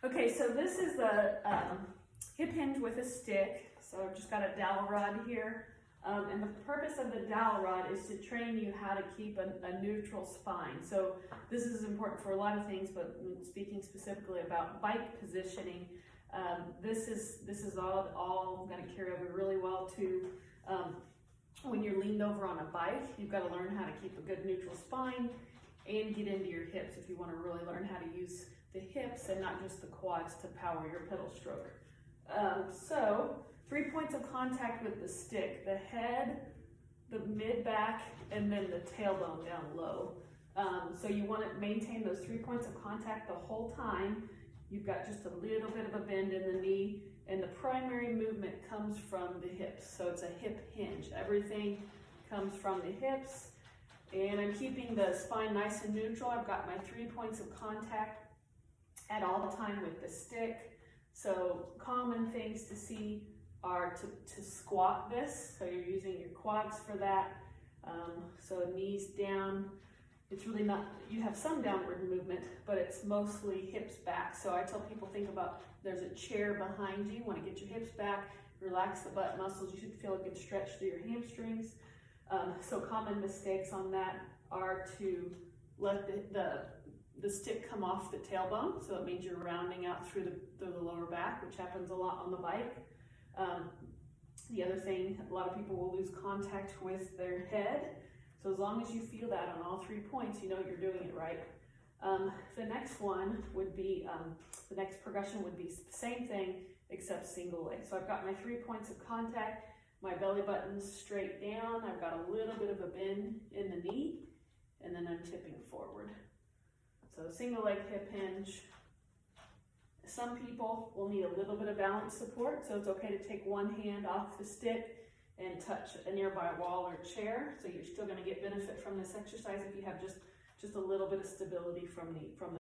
Okay, so this is the hip hinge with a stick. So I've just got a dowel rod here. And the purpose of the dowel rod is to train you how to keep a neutral spine. So this is important for a lot of things, but speaking specifically about bike positioning, this is all going to carry over really well to when you're leaned over on a bike. You've got to learn how to keep a good neutral spine and get into your hips if you want to really learn how to use the hips and not just the quads to power your pedal stroke. So 3 points of contact with the stick: the head, the mid back, and then the tailbone down low. So you want to maintain those 3 points of contact the whole time. You've got just a little bit of a bend in the knee, and the primary movement comes from the hips. So it's a hip hinge. Everything comes from the hips, and I'm keeping the spine nice and neutral. I've got my 3 points of contact at all the time with the stick. So common things to see are to squat this. So you're using your quads for that. So knees down. It's really not, you have some downward movement, but it's mostly hips back. So I tell people, think about there's a chair behind you. You want to get your hips back, relax the butt muscles. You should feel a good stretch through your hamstrings. So common mistakes on that are to let the stick come off the tailbone. So it means you're rounding out through the lower back, which happens a lot on the bike. The other thing, a lot of people will lose contact with their head. So as long as you feel that on all 3 points, you know you're doing it right. The next one would be, the next progression would be the same thing except single leg. So I've got my 3 points of contact, my belly button's straight down, I've got a little bit of a bend in the knee, and then I'm tipping forward. So single leg hip hinge. Some people will need a little bit of balance support, so it's okay to take one hand off the stick and touch a nearby wall or chair. So you're still going to get benefit from this exercise if you have just a little bit of stability from the